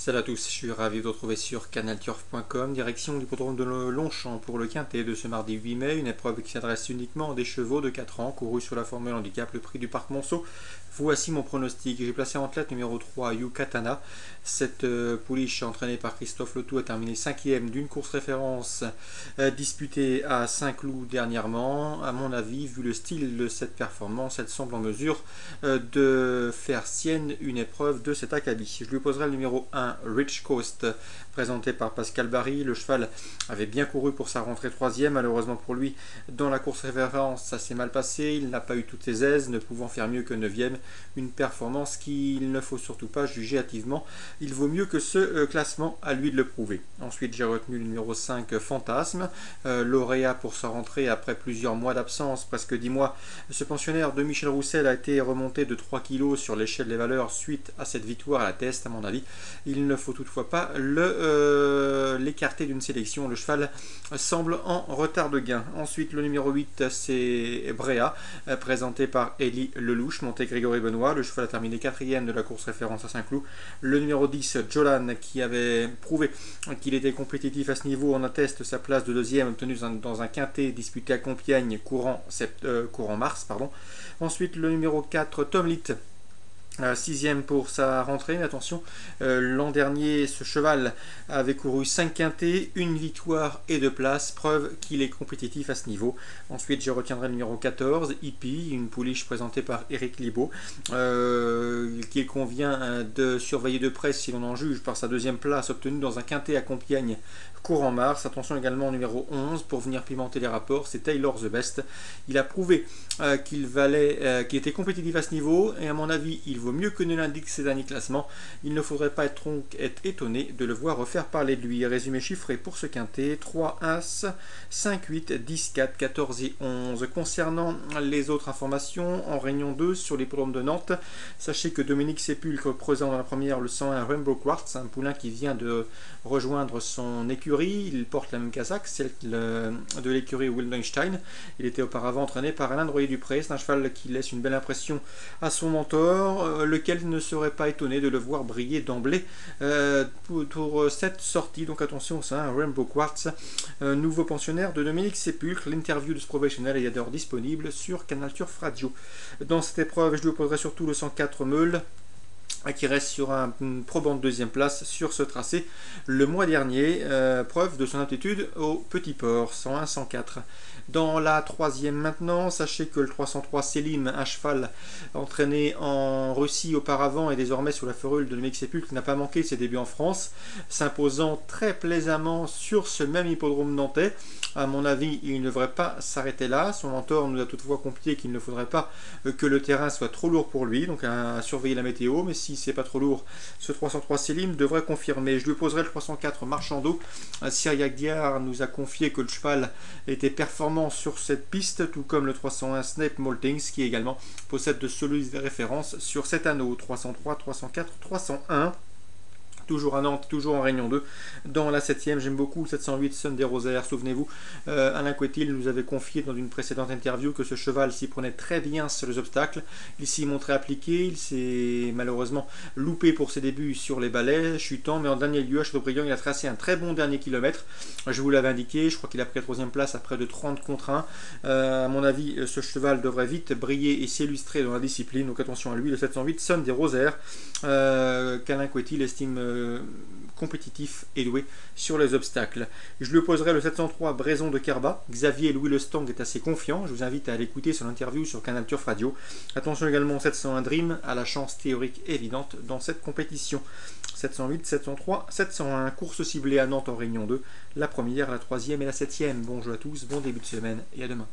Salut à tous, je suis ravi de vous retrouver sur canalturf.com, direction l'hippodrome de Longchamp pour le quintet de ce mardi 8 mai, une épreuve qui s'adresse uniquement à des chevaux de 4 ans, courus sur la formule handicap, le prix du Parc Monceau. Voici mon pronostic. J'ai placé en tête numéro 3, Yucatana. Cette pouliche entraînée par Christophe Letou a terminé 5e d'une course référence disputée à Saint-Cloud dernièrement. À mon avis, vu le style de cette performance, elle semble en mesure de faire sienne une épreuve de cet acabit. Je lui poserai le numéro 1, Rich Coast, présenté par Pascal Barry. Le cheval avait bien couru pour sa rentrée 3e. Malheureusement pour lui, dans la course référence, ça s'est mal passé. Il n'a pas eu toutes ses aises, ne pouvant faire mieux que 9e. Une performance qu'il ne faut surtout pas juger hâtivement. Il vaut mieux que ce classement à lui de le prouver. Ensuite, j'ai retenu le numéro 5, Fantasme, lauréat pour sa rentrée après plusieurs mois d'absence, presque 10 mois. Ce pensionnaire de Michel Roussel a été remonté de 3 kg sur l'échelle des valeurs suite à cette victoire à la test, à mon avis. Il ne faut toutefois pas l'écarter d'une sélection. Le cheval semble en retard de gain. Ensuite, le numéro 8, c'est Bréa, présenté par Élie Lelouch, monté Grégory Benoît. Le cheval a terminé 4e de la course référence à Saint-Cloud. Le numéro 10, Jolan, qui avait prouvé qu'il était compétitif à ce niveau, en atteste sa place de 2e obtenue dans un quintet disputé à Compiègne courant mars. Ensuite, le numéro 4, Tom Litt, 6e pour sa rentrée, mais attention, l'an dernier ce cheval avait couru 5 quintets, une victoire et 2 places, preuve qu'il est compétitif à ce niveau. Ensuite je retiendrai le numéro 14, Hippie, une pouliche présentée par Éric Libaud, qu'il convient de surveiller de près si l'on en juge par sa 2e place obtenue dans un quintet à Compiègne courant mars. Attention également au numéro 11 pour venir pimenter les rapports, c'est Taylor the Best. Il a prouvé qu'il était compétitif à ce niveau, et à mon avis il vaut mieux que ne l'indiquent ses derniers classements. Il ne faudrait pas être étonné de le voir refaire parler de lui. Résumé chiffré pour ce quintet: 3 As, 5, 8, 10, 4, 14 et 11. Concernant les autres informations, en réunion 2 sur l'hippodrome de Nantes, sachez que Dominique Sépulcre présente dans la première le 101 Rainbow Quartz, un poulain qui vient de rejoindre son écurie. Il porte la même casaque, celle de l'écurie Wildenstein. Il était auparavant entraîné par Alain Droyer-Dupré. C'est un cheval qui laisse une belle impression à son mentor, lequel ne serait pas étonné de le voir briller d'emblée pour cette sortie. Donc attention, c'est un Rainbow Quartz, nouveau pensionnaire de Dominique Sépulcre. L'interview de ce professionnel est d'ailleurs disponible sur Canal Turf Radio. Dans cette épreuve, je lui opposerai surtout le 104 Meule, qui reste sur une probante 2e place sur ce tracé le mois dernier, preuve de son aptitude au petit port. 101-104. Dans la 3e maintenant, sachez que le 303 Selim, un cheval entraîné en Russie auparavant et désormais sur la ferrule de Dominique Sépulcre, n'a pas manqué ses débuts en France, s'imposant très plaisamment sur ce même hippodrome nantais. À mon avis, il ne devrait pas s'arrêter là. Son mentor nous a toutefois confié qu'il ne faudrait pas que le terrain soit trop lourd pour lui, donc à surveiller la météo. Mais si c'est pas trop lourd, ce 303 Selim devrait confirmer. Je lui poserai le 304 Marchando. Cyriac Diard nous a confié que le cheval était performant sur cette piste, tout comme le 301 Snape Maltings, qui également possède de solides références sur cet anneau. 303, 304, 301. Toujours à Nantes, toujours en réunion 2. Dans la 7e, j'aime beaucoup le 708 Sun des Rosaires. Souvenez-vous, Alain Couetil nous avait confié dans une précédente interview que ce cheval s'y prenait très bien sur les obstacles. Il s'y montrait appliqué. Il s'est malheureusement loupé pour ses débuts sur les balais, chutant, mais en dernier lieu à Châteaubriand, il a tracé un très bon dernier kilomètre. Je vous l'avais indiqué, je crois qu'il a pris la 3e place après de 30 contre 1. À mon avis, ce cheval devrait vite briller et s'illustrer dans la discipline. Donc attention à lui, le 708 Sun des Rosaires, qu'Alain Couetil estime compétitif et doué sur les obstacles. Je lui opposerai le 703 Braison de Kerba. Xavier Louis Lestang est assez confiant. Je vous invite à l'écouter sur l'interview sur Canal Turf Radio. Attention également au 701 Dream, à la chance théorique évidente dans cette compétition. 708, 703, 701. Course ciblée à Nantes en réunion 2. La première, la 3e et la 7e. Bonjour à tous, bon début de semaine et à demain.